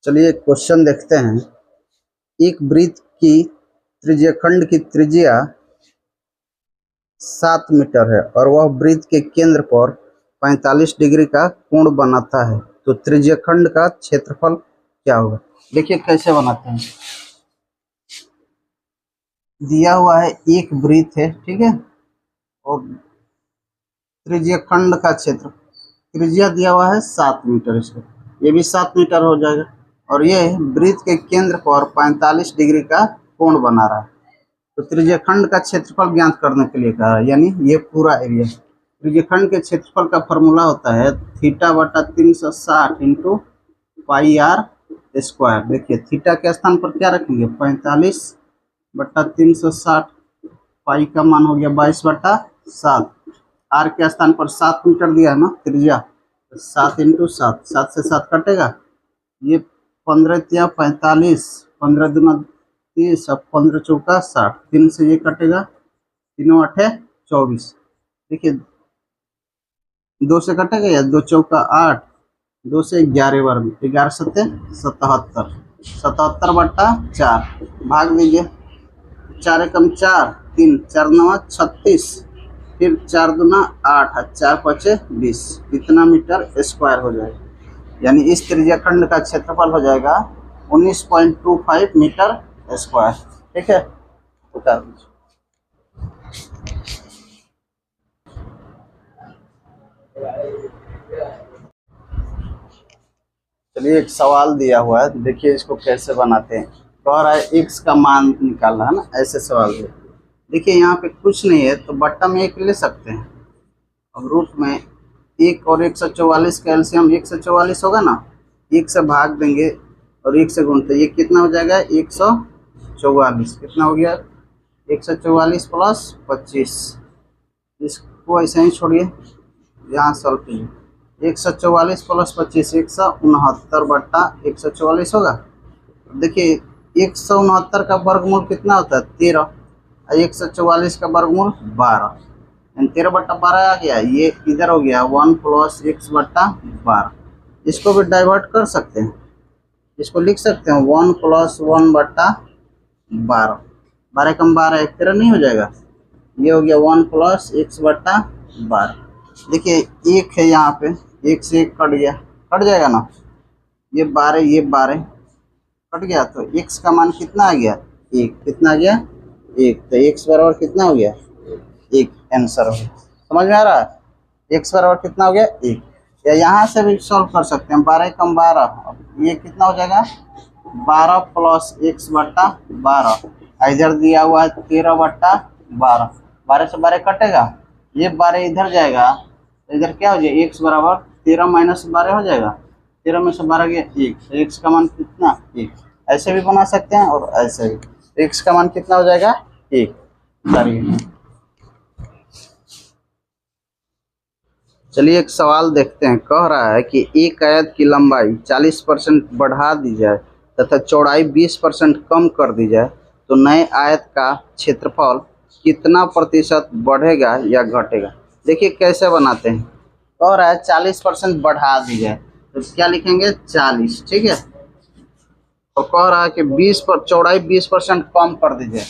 चलिए क्वेश्चन देखते हैं। एक वृत्त की त्रिज्यखंड की त्रिज्या 7 मीटर है और वह वृत्त के केंद्र पर 45 डिग्री का कोण बनाता है, तो त्रिज्यखंड का क्षेत्रफल क्या होगा। देखिए कैसे बनाते हैं। दिया हुआ है एक वृत्त है, ठीक है, और त्रिज्यखंड का क्षेत्र त्रिज्या दिया हुआ है 7 मीटर, इसको ये भी 7 मीटर हो जाएगा और ये वृत्त के केंद्र पर 45 डिग्री का कोण बना रहा है। तो त्रिज्यखंड का क्षेत्रफल ज्ञात करने के लिए कहा है, यानी ये पूरा एरिया। त्रिज्यखंड के क्षेत्रफल का फॉर्मूला होता है थीटा बटा 360 इंटू पाई आर स्क्वायर। देखिए थीटा के स्थान पर क्या रखेंगे, 45 बटा 360, पाई का मान हो गया 22 बटा 7, आर के स्थान पर 7 मीटर दिया है ना त्रिज्या, 7 इंटू 7, 7 से 7 कटेगा, ये 15 या 45, 15 दूना 30, अब 15 चौका 60, 3 से ये कटेगा, 3 8 24। देखिए 2 से कटेगा या 2 चौका 8, 2 से 11 बार में 11 सत्ते 77, 77 बटा 4 भाग दीजिए, 4 एकम 4, 3 4 9 36, फिर 4 दूना 8, 4 पचे 20, इतना मीटर स्क्वायर हो जाएगा। यानी इस त्रिज्यखंड का क्षेत्रफल हो जाएगा 19.25 मीटर स्क्वायर। ठीक है, उतार दीजिए। चलिए एक सवाल दिया हुआ है, देखिए इसको कैसे बनाते हैं। कह रहा है x का मान निकालना है ना, ऐसे सवाल है। देखिए यहाँ पे कुछ नहीं है तो बट्टा में 1 ले सकते हैं। अब रूट में 1 और 144 का एलसीएम 144 होगा ना, 1 से भाग देंगे और 1 से गुणते, ये कितना हो जाएगा 144। कितना हो गया 144 प्लस 25, इसको ऐसे ही छोड़िए, यहाँ सॉल्व कीजिए। 144 प्लस 25 169 बट्टा 144 होगा। देखिए 169 का वर्गमूल कितना होता है 13, 144 का वर्गमूल 12, 13 बट्टा 12 आ गया, ये इधर हो गया 1 प्लस x बट्टा 12। इसको भी डाइवर्ट कर सकते हैं, इसको लिख सकते हैं 1 प्लस 1 बट्टा 12, 12 कम 12 13 नहीं हो जाएगा, ये हो गया 1 प्लस x बट्टा 12। देखिए एक है यहाँ पे, एक से एक कट गया, कट जाएगा ना, ये 12 ये 12 कट गया, तो x का मान कितना आ गया 1, कितना आ गया 1, तो x बराबर कितना हो गया 1, आंसर हो गया। समझ में आ रहा है, x बराबर कितना हो गया 1। या यहाँ से भी सॉल्व कर सकते हैं, 12 कम 12, ये कितना हो जाएगा 12 प्लस x बट्टा 12, इधर दिया हुआ है 13 बट्टा 12, 12 से 12 कटेगा, ये 12 इधर जाएगा, तो इधर क्या हो जाएगा x बराबर 13 माइनस 12 हो जाएगा, 13 में से 12 गया 1, तो x का मान कितना 1। ऐसे भी बना सकते हैं और ऐसे भी, x का मान कितना हो जाएगा 1। चलिए एक सवाल देखते हैं। कह रहा है कि एक आयत की लंबाई 40% बढ़ा दी जाए तथा चौड़ाई 20% कम कर दी जाए, तो नए आयत का क्षेत्रफल कितना प्रतिशत बढ़ेगा या घटेगा। देखिए कैसे बनाते हैं। कह रहा है 40% बढ़ा दी जाए, तो क्या लिखेंगे 40, ठीक है। तो कह रहा है कि 20 पर चौड़ाई 20% कम कर दी जाए,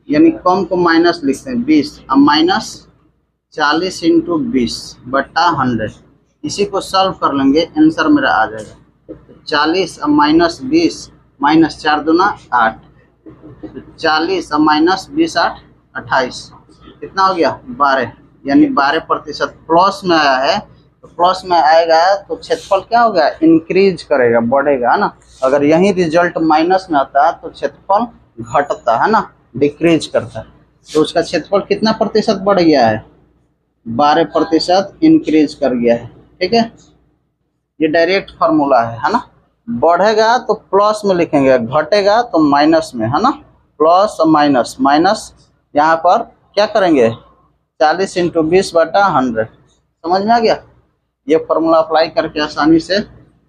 यानी कम को माइनस लिखते हैं 20, अब माइनस 40 इंटू 20 बट्टा 100, इसी को सॉल्व कर लेंगे, आंसर मेरा आ जाएगा 40, अब माइनस 20, माइनस 4 दूना 8, 40 अब माइनस 20 8 28, कितना हो गया 12, यानी 12% प्लस में आया है, तो प्लस में आएगा तो क्षेत्रफल क्या होगा इंक्रीज करेगा, बढ़ेगा, है ना। अगर यही रिजल्ट माइनस में आता है तो क्षेत्रफल घटता है ना, डिक्रीज करता है। तो उसका क्षेत्रफल कितना प्रतिशत बढ़ गया है 12% इंक्रीज कर गया है, ठीक है। ये डायरेक्ट फार्मूला है ना। बढ़ेगा तो प्लस में लिखेंगे, घटेगा तो माइनस में, है ना। प्लस और माइनस, माइनस यहाँ पर क्या करेंगे 40 इंटू 20 बटा 100। समझ में आ गया, ये फार्मूला अप्लाई करके आसानी से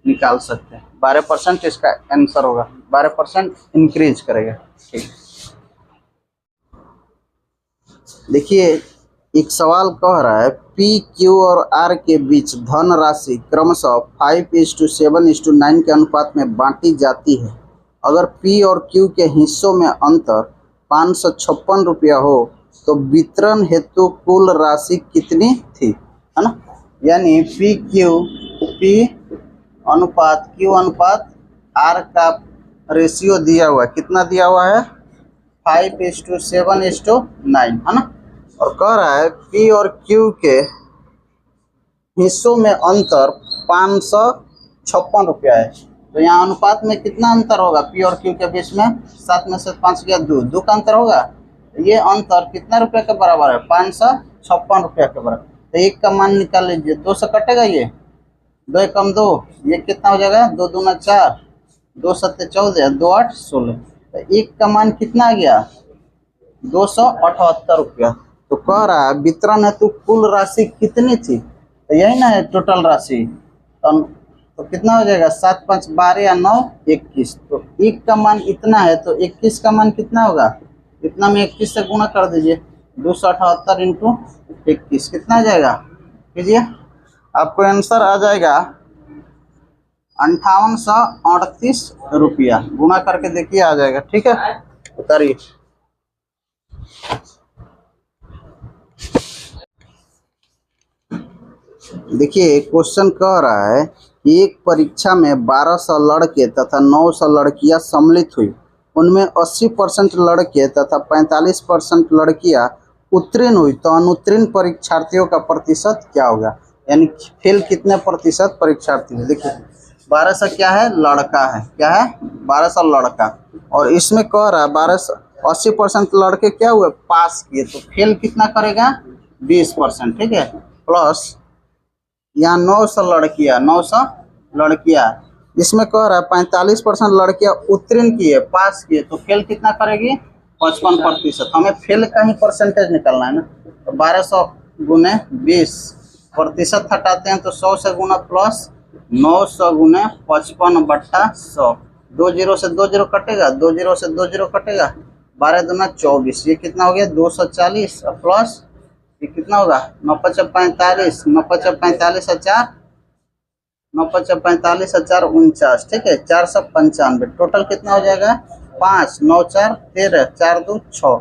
निकाल सकते हैं। 12% इसका आंसर होगा, 12% इंक्रीज करेगा, ठीक। देखिए एक सवाल कह रहा है पी क्यू और आर के बीच धन राशि क्रमशः 5:7:9 के अनुपात में बांटी जाती है। अगर पी और क्यू के हिस्सों में अंतर 556 रुपया हो तो वितरण हेतु कुल राशि कितनी थी, है ना। यानी पी अनुपात क्यू अनुपात आर का रेशियो दिया हुआ है, कितना दिया हुआ है 5:7:9, है ना। और कह रहा है पी और क्यू के हिस्सों में अंतर 556 रुपया है। तो यहाँ अनुपात में कितना अंतर होगा पी और क्यू के बीच में, 7 में से 5 गया 2 का अंतर होगा। ये अंतर कितना रुपये के बराबर है 556 रुपया के बराबर। तो एक का मान निकाल लीजिए, 2 से कटेगा ये 2 एकम 2, ये कितना हो जाएगा 2 दूना 4, 2 7 14, 2 8 16। तो एक का मान कितना आ गया 278 रुपया। तो कह रहा है वितरण हेतु कुल राशि कितनी थी, तो यही ना है टोटल राशि। तो कितना हो जाएगा 7 5 12 या 9 21। तो एक का मान इतना है तो 21 का मान कितना होगा, इतना में 21 से गुणा कर दीजिए, 278 इंटू 21 कितना आ जाएगा, कीजिए आपको आंसर आ जाएगा 5838 रुपया। गुणा करके देखिए आ जाएगा, ठीक है। उतारिए। देखिए क्वेश्चन कह रहा है कि एक परीक्षा में 1200 लड़के तथा 900 लड़कियां सम्मिलित हुई, उनमें 80% लड़के तथा 45% लड़कियां उत्तीर्ण हुई, तो अनुत्तीर्ण परीक्षार्थियों का प्रतिशत क्या होगा। यानी फेल कितने प्रतिशत परीक्षार्थी है। देखिए 1200 क्या है लड़का है, क्या है 1200 लड़का, और इसमें कह रहा है 80% लड़के क्या हुए पास किए, तो फेल कितना करेगा 20%, ठीक है। प्लस यहाँ 900 लड़कियाँ, इसमें कह रहा है 45% लड़कियाँ उत्तीर्ण किए पास किए, तो फेल कितना करेगी 55%। हमें फेल का ही परसेंटेज निकालना है ना। तो 1200 गुने 20% हटाते हैं तो 100 से गुना प्लस 900 गुने 55/100, 2 0 से 2 0 कटेगा, 2 0 से 2 0 कटेगा, 12 दूना 24, ये कितना हो गया 240 प्लस ये कितना होगा 9 5 45, 9 5 45 4, 9 5 45 4 49, ठीक है 495। टोटल कितना हो जाएगा 5 9 4 13, 4 2 6,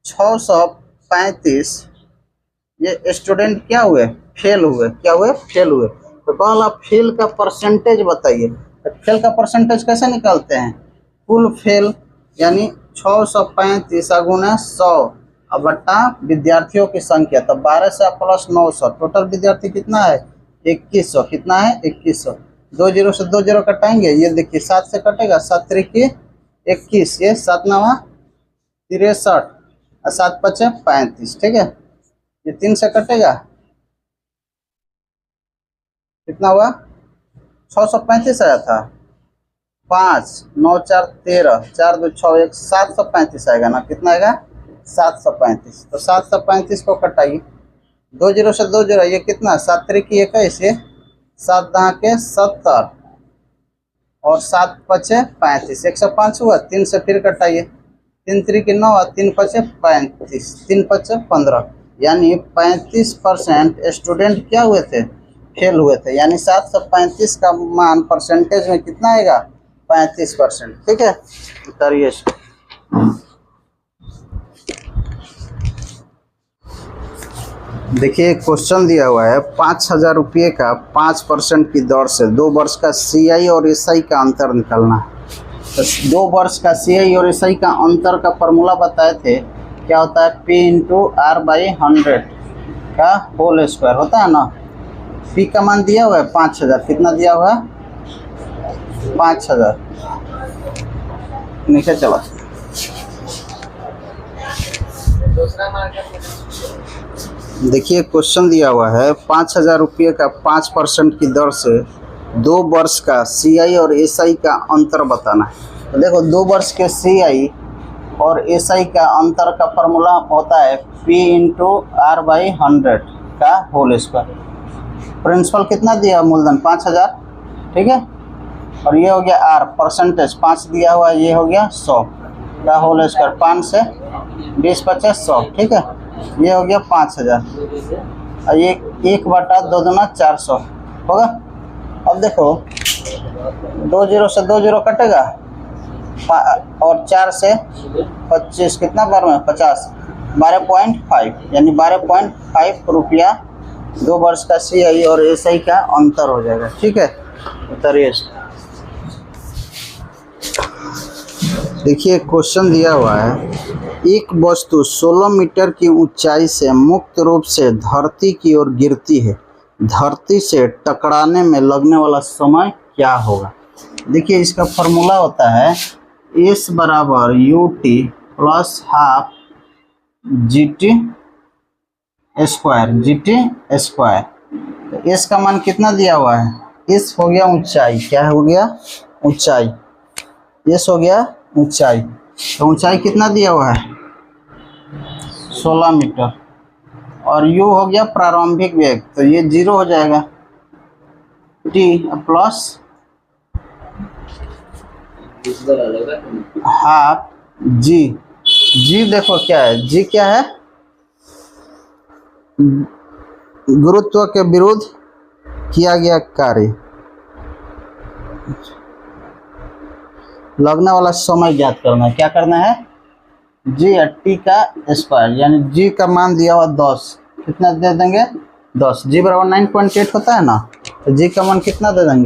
635 ये स्टूडेंट क्या हुए फेल हुए, क्या हुए फेल हुए। तो पहला फेल का परसेंटेज बताइए। तो फेल का परसेंटेज कैसे निकालते हैं, कुल फेल यानी 635 गुना 100 बट्टा विद्यार्थियों की संख्या, तो 1200 प्लस 900 टोटल विद्यार्थी कितना है 2100, कितना है 2100। 2 0 से 2 0 कटाएंगे, ये देखिए 7 से कटेगा, 7 3 21, ये 7 9 63 और 7 5 35, ठीक है। ये 3 से कटेगा, कितना हुआ 635 आया था, 5 9 4 13, 4 2 6 1, 735 आएगा ना, कितना आएगा 735। तो 735 को कटाइए, 2 0 से 2 0, ये कितना 7 3 21, 7 10 के 70 और 7 5 35, 105 हुआ। 3 से फिर कटाइए, 3 3 9, 3 5 35, 3 5 15, यानी 35% स्टूडेंट क्या हुए थे फेल हुए थे। यानी 735 का मान परसेंटेज में कितना आएगा 35%, ठीक है। उतारिए। देखिए क्वेश्चन दिया हुआ है 5000 रुपये का 5% की दर से 2 वर्ष का CI और SI का अंतर निकालना है। तो 2 वर्ष का CI और SI का अंतर का फॉर्मूला बताए थे, क्या होता है P इंटू R/100 का होल स्क्वायर होता है ना। P का मान दिया हुआ है 5000, कितना दिया हुआ है 5000, नीचे चला। देखिए क्वेश्चन दिया हुआ है 5000 रुपये का 5% की दर से 2 वर्ष का CI और SI का अंतर बताना है। तो देखो 2 वर्ष के CI और SI का अंतर का फॉर्मूला होता है P इंटू R/100 का होल स्क्वायर। प्रिंसिपल कितना दिया मूलधन 5000, ठीक है, और ये हो गया R परसेंटेज 5 दिया हुआ, ये हो गया 100। का होल स्क्वायर, 5 से 20 50 100, ठीक है। ये हो गया 5000 और ये 1/2 2 दूना 400 होगा। अब देखो 2 0 से 2 0 कटेगा और 4 से 25 कितना बार में 50, 12.5 यानी 12.5 रुपया 2 वर्ष का CI और SI का अंतर हो जाएगा, ठीक है। उतरिए। देखिए क्वेश्चन दिया हुआ है, एक वस्तु 16 मीटर की ऊंचाई से मुक्त रूप से धरती की ओर गिरती है, धरती से टकराने में लगने वाला समय क्या होगा। देखिए इसका फॉर्मूला होता है S बराबर UT plus half GT square. तो S का मान कितना दिया हुआ है, S हो गया ऊंचाई, क्या हो गया ऊंचाई, S हो गया ऊंचाई। तो ऊंचाई कितना दिया हुआ है 16 मीटर और U हो गया प्रारंभिक वेग, तो ये 0 हो जाएगा, T प्लस हाफ G देखो क्या है, G क्या है, गुरुत्व के विरुद्ध किया गया कार्य, लगने वाला समय ज्ञात करना है। क्या करना है, G या T का स्क्वायर, यानी G का मान दिया हुआ 10, कितना दे देंगे 10, G बराबर 9.8 होता है ना, तो G का मान कितना दे देंगे